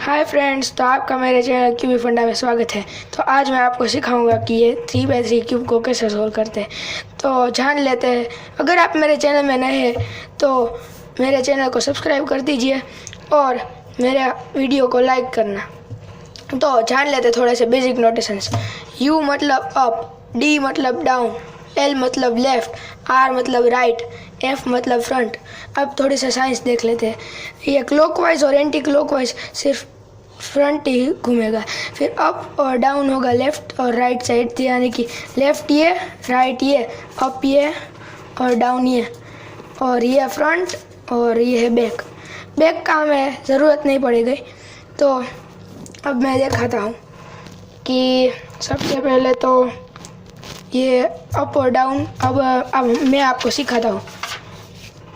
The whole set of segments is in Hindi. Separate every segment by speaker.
Speaker 1: हाय फ्रेंड्स, तो आपका मेरे चैनल क्यूबी फंडा में स्वागत है। तो आज मैं आपको सिखाऊंगा कि ये 3x3 क्यूब को कैसे सोल्व करते हैं। तो जान लेते हैं। अगर आप मेरे चैनल में नए हैं तो मेरे चैनल को सब्सक्राइब कर दीजिए और मेरे वीडियो को लाइक करना। तो जान लेते थोड़े से बेसिक नोटेशंस। U मतलब अप, D मतलब डाउन, L मतलब लेफ्ट, R मतलब राइट, F मतलब फ्रंट। अब थोड़ी सा साइंस देख लेते हैं। ये क्लॉकवाइज और एंटी क्लॉकवाइज सिर्फ फ्रंट ही घूमेगा। फिर अप और डाउन होगा लेफ्ट और राइट साइड, यानी कि लेफ्ट ये, राइट ये, अप ये और डाउन ये, और ये फ्रंट और ये है बैक। बैक का हमें ज़रूरत नहीं पड़ेगी। तो अब मैं दिखाता हूँ कि सबसे पहले तो ये अप और डाउन अब मैं आपको सिखाता हूँ।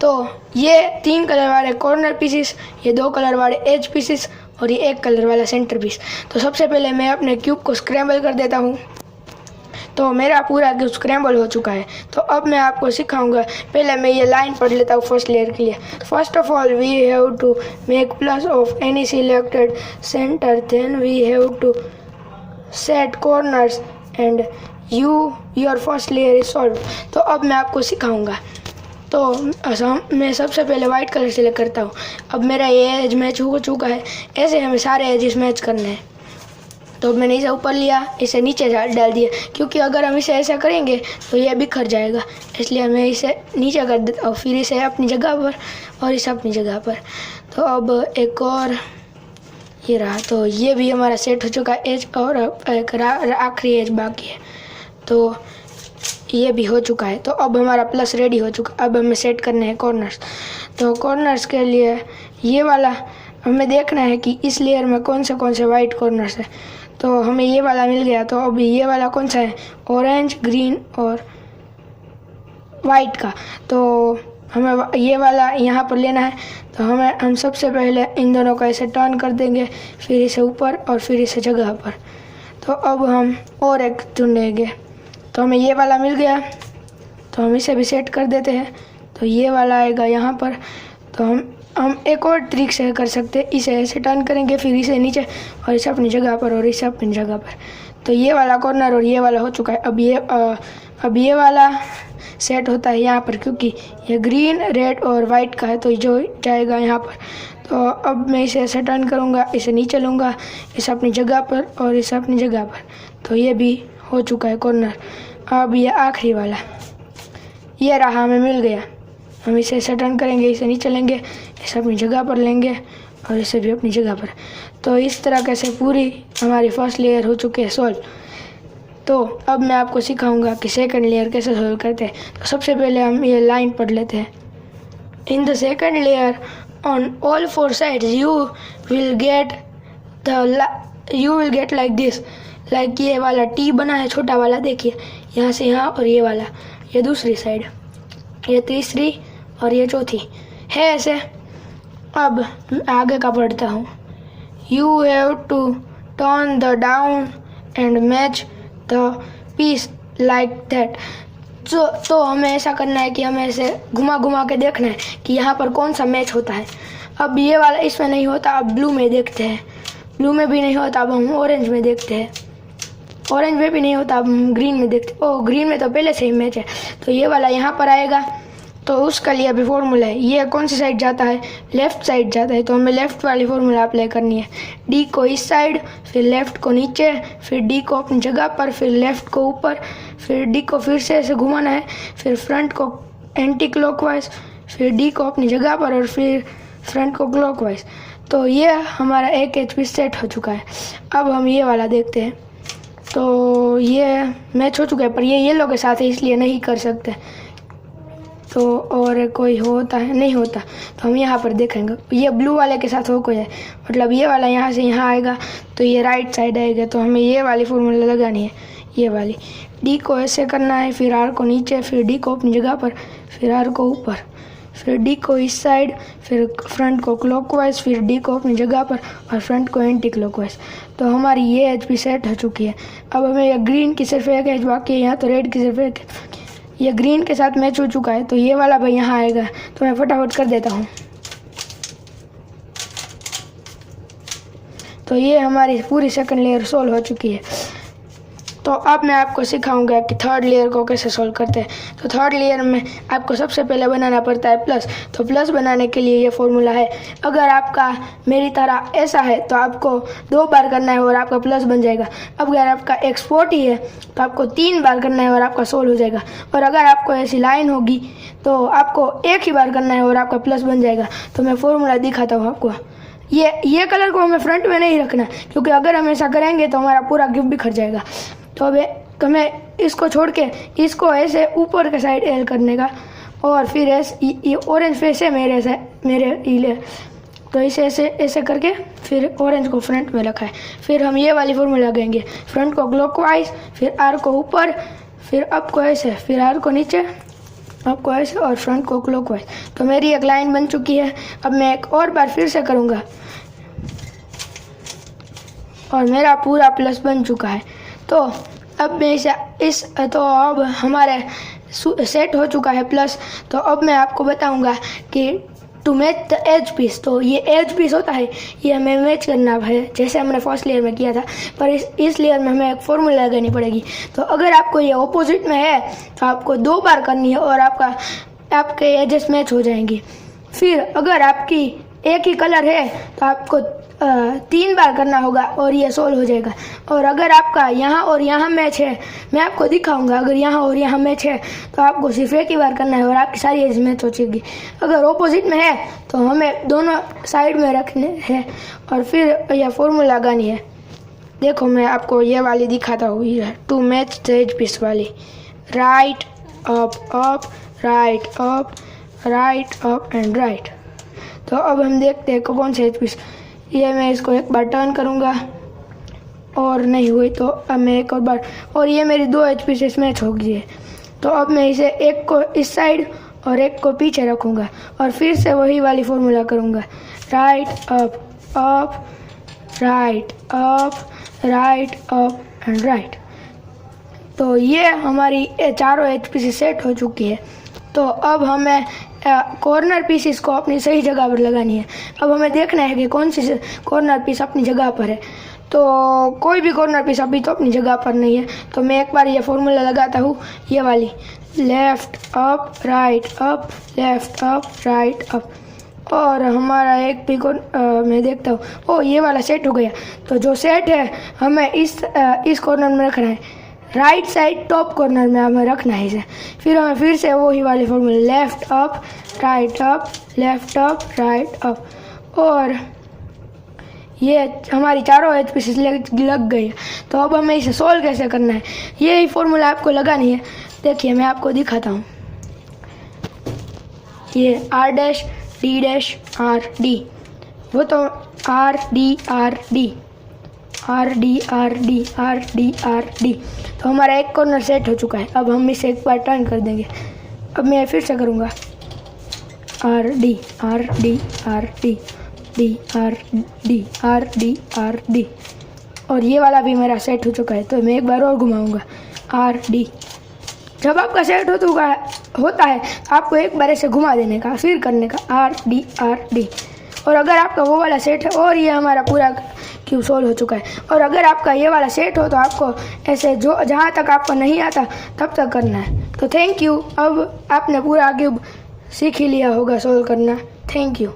Speaker 1: तो ये 3 कलर वाले कॉर्नर पीसेस, ये 2 कलर वाले एज पीसेस और ये 1 कलर वाला सेंटर पीस। तो सबसे पहले मैं अपने क्यूब को स्क्रैम्बल कर देता हूँ। तो मेरा पूरा क्यूब स्क्रैम्बल हो चुका है। तो अब मैं आपको सिखाऊंगा। पहले मैं ये लाइन पढ़ लेता हूँ फर्स्ट लेयर के लिए। First of all we have to make plus of any selected centre, then we have to set corners and your first layer is solve. तो अब मैं आपको सिखाऊंगा। तो मैं सबसे पहले वाइट कलर सिलेक्ट करता हूँ। अब मेरा ये एज मैच हो चुका है। ऐसे हमें सारे एजेस मैच करने हैं। तो मैंने इसे ऊपर लिया, इसे नीचे डाल दिया, क्योंकि अगर हम इसे ऐसा करेंगे तो ये बिखर जाएगा। इसलिए मैं इसे नीचे कर देता हूँ, फिर इसे अपनी जगह पर और इसे अपनी जगह पर। तो अब एक और ये रहा। तो ये भी हमारा सेट हो चुका है एज, और एक आखिरी एज बाकी है। तो ये भी हो चुका है। तो अब हमारा प्लस रेडी हो चुका। अब हमें सेट करने हैं कॉर्नर्स। तो कॉर्नर्स के लिए ये वाला हमें देखना है कि इस लेयर में कौन से वाइट कॉर्नर्स है। तो हमें ये वाला मिल गया। तो अब ये वाला कौन सा है? ऑरेंज, ग्रीन और वाइट का। तो हमें ये वाला यहाँ पर लेना है। तो हम सबसे पहले इन दोनों को ऐसे टर्न कर देंगे, फिर इसे ऊपर और फिर इसे जगह पर। तो अब हम और एक चुनेंगे। तो हमें ये वाला मिल गया। तो हम इसे भी सेट कर देते हैं। तो ये वाला आएगा यहाँ पर। तो हम एक और ट्रिक से कर सकते हैं। इसे ऐसे टर्न करेंगे, फिर इसे नीचे और इसे अपनी जगह पर और इसे अपनी जगह पर। तो ये वाला कॉर्नर और ये वाला हो चुका है। अब ये वाला सेट होता है यहाँ पर, क्योंकि ये ग्रीन, रेड और वाइट का है। तो जो जाएगा यहाँ पर। तो अब मैं इसे ऐसे टर्न करूँगा, इसे नीचे लूँगा, इसे अपनी जगह पर और इसे अपनी जगह पर। तो ये भी हो चुका है कॉर्नर। अब ये आखिरी वाला ये रहा, हमें मिल गया। हम इसे ऐसे टर्न करेंगे, इसे नीचे लेंगे, इसे अपनी जगह पर लेंगे और इसे भी अपनी जगह पर। तो इस तरह से पूरी हमारी फर्स्ट लेयर हो चुकी है सॉल्व। तो अब मैं आपको सिखाऊंगा कि सेकंड लेयर कैसे सॉल्व करते हैं। तो सबसे पहले हम ये लाइन पढ़ लेते हैं। In the second layer on all 4 sides you will get like this. Like ये वाला टी बना है छोटा वाला, देखिए यहाँ से यहाँ, और ये वाला ये दूसरी साइड, ये तीसरी और ये चौथी है ऐसे। अब आगे का पढ़ता हूँ। You have to turn the down and match the piece like that. तो हमें ऐसा करना है कि हमें ऐसे घुमा घुमा के देखना है कि यहाँ पर कौन सा मैच होता है। अब ये वाला इसमें नहीं होता, अब ब्लू में देखते हैं। ब्लू में भी नहीं होता, अब हम ऑरेंज में देखते हैं। ऑरेंज में भी नहीं होता, अब हम ग्रीन में देखते हैं। ओह, ग्रीन में तो पहले से ही मैच है। तो ये वाला यहाँ पर आएगा। तो उसका लिए अभी फॉर्मूला है। ये कौन सी साइड जाता है? लेफ़्ट साइड जाता है। तो हमें लेफ़्ट वाली फॉर्मूला अप्लाई करनी है। डी को इस साइड, फिर लेफ़्ट को नीचे, फिर डी को अपनी जगह पर, फिर लेफ़्ट को ऊपर, फिर डी को फिर से ऐसे घुमाना है, फिर फ्रंट को एंटी क्लॉकवाइज, फिर डी को अपनी जगह पर और फिर फ्रंट को क्लॉकवाइज। तो ये हमारा एक एच पी सेट हो चुका है। अब हम ये वाला देखते हैं। तो ये मैच हो चुका है, पर ये येलो के साथ है इसलिए नहीं कर सकते। तो और कोई होता है? नहीं होता। तो हम यहाँ पर देखेंगे ये ब्लू वाले के साथ हो कोई है, मतलब ये वाला यहाँ से यहाँ आएगा तो ये राइट साइड आएगा। तो हमें ये वाली फॉर्मूला लगानी है, ये वाली। डी को ऐसे करना है, फिर आर को नीचे, फिर डी को अपनी जगह पर, फिर आर को ऊपर, फिर डी को इस साइड, फिर फ्रंट को क्लॉकवाइज, फिर डी को अपनी जगह पर और फ्रंट को एंटी क्लॉकवाइज। तो हमारी ये एज भी सेट हो चुकी है। अब हमें ये ग्रीन की सिर्फ एक एज बाकी है यहाँ, तो रेड की सिर्फ एक। ये ग्रीन के साथ मैच हो चुका है। तो ये वाला भाई यहाँ आएगा। तो मैं फटाफट कर देता हूँ। तो ये हमारी पूरी सेकंड लेयर सोल्व हो चुकी है। तो अब मैं आपको सिखाऊंगा कि थर्ड लेयर को कैसे सोल्व करते हैं। तो थर्ड लेयर में आपको सबसे पहले बनाना पड़ता है प्लस। तो प्लस बनाने के लिए ये फॉर्मूला है। अगर आपका मेरी तरह ऐसा है तो आपको 2 बार करना है और आपका प्लस बन जाएगा। अब अगर आपका x40 है तो आपको 3 बार करना है और आपका सोल्व हो जाएगा। और अगर आपको ऐसी लाइन होगी तो आपको 1 ही बार करना है और आपका प्लस बन जाएगा। तो मैं फॉर्मूला दिखाता हूँ आपको। ये कलर को हमें फ्रंट में नहीं रखना, क्योंकि अगर हम ऐसा करेंगे तो हमारा पूरा क्यूब बिखर जाएगा। तो अब हमें इसको छोड़ के इसको ऐसे ऊपर के साइड एल करने का, और फिर ऐसे ये ऑरेंज फेस है मेरे इले, तो इसे ऐसे करके फिर ऑरेंज को फ्रंट में रखा है। फिर हम ये वाली फॉर्मूला लगाएंगे, फ्रंट को क्लॉकवाइज, फिर आर को ऊपर, फिर अप को ऐसे, फिर आर को नीचे, अप को ऐसे और फ्रंट को क्लॉकवाइज। तो मेरी एक लाइन बन चुकी है। अब मैं एक और बार फिर से करूँगा और मेरा पूरा प्लस बन चुका है। तो अब मैं तो अब हमारे सेट हो चुका है प्लस। तो अब मैं आपको बताऊंगा कि to match the edge piece, तो ये एज पीस होता है, ये हमें मैच करना है जैसे हमने फर्स्ट लेयर में किया था, पर इस लेयर में हमें एक फॉर्मूला लगानी पड़ेगी। तो अगर आपको ये ऑपोजिट में है तो आपको 2 बार करनी है और आपके एजेस मैच हो जाएंगी। फिर अगर आपकी एक ही कलर है तो आपको 3 बार करना होगा और ये सोल्व हो जाएगा। और अगर आपका यहाँ और यहाँ मैच है, मैं आपको दिखाऊंगा, अगर यहाँ और यहाँ मैच है तो आपको सिर्फ 1 ही बार करना है और आपकी सारी एज मैच हो जाएगी। अगर ऑपोजिट में है तो हमें दोनों साइड में रखने हैं और फिर यह फॉर्मूला लगानी है। देखो मैं आपको ये वाली दिखाता हूँ, ये to match the edge piece वाली, right up up, right up, right up and right. तो अब हम देखते हैं कौन से एज पीस। ये मैं इसको एक बार टर्न करूँगा और नहीं हुई तो अब मैं एक और बार, और ये मेरी 2 एज पीसेस मैच हो गई है। तो अब मैं इसे एक को इस साइड और एक को पीछे रखूँगा और फिर से वही वाली फॉर्मूला करूँगा, right up up, right up, right up and right. तो ये हमारी चारों एज पीसेस सेट हो चुकी है। तो अब हमें कॉर्नर पीसेस को अपनी सही जगह पर लगानी है। अब हमें देखना है कि कौन सी कॉर्नर पीस अपनी जगह पर है। तो कोई भी कॉर्नर पीस अभी तो अपनी जगह पर नहीं है। तो मैं एक बार ये फॉर्मूला लगाता हूँ, ये वाली, left up right up, left up right up. और हमारा एक भी मैं देखता हूँ, ओ ये वाला सेट हो गया। तो जो सेट है हमें इस कॉर्नर में रखना है, राइट साइड टॉप कॉर्नर में हमें रखना है इसे। फिर हमें फिर से वही वाली formula, left up right up, left up right up. और ये हमारी चारों एज पीसेस लग गई। तो अब हमें इसे सोल्व कैसे करना है, यही फॉर्मूला आपको लगानी है। देखिए मैं आपको दिखाता हूँ, ये R dash D dash R D, वो तो R D R D, R D R D, R D R D. तो हमारा एक कॉर्नर सेट हो चुका है। अब हम इसे एक बार टर्न कर देंगे। अब मैं फिर से करूँगा, are D R D R D, D R D R D R D. और ये वाला भी मेरा सेट हो चुका है। तो मैं एक बार और घुमाऊँगा, आर डी। जब आपका सेट होता है आपको एक बार ऐसे घुमा देने का, फिर करने का आर डी आर डी। और अगर आपका वो वाला सेट है, और ये हमारा पूरा क्यूब सोल्व हो चुका है। और अगर आपका ये वाला सेट हो तो आपको ऐसे जो जहाँ तक आपको नहीं आता तब तक करना है। तो थैंक यू, अब आपने पूरा क्यूब सीख ही लिया होगा सोल्व करना। Thank you.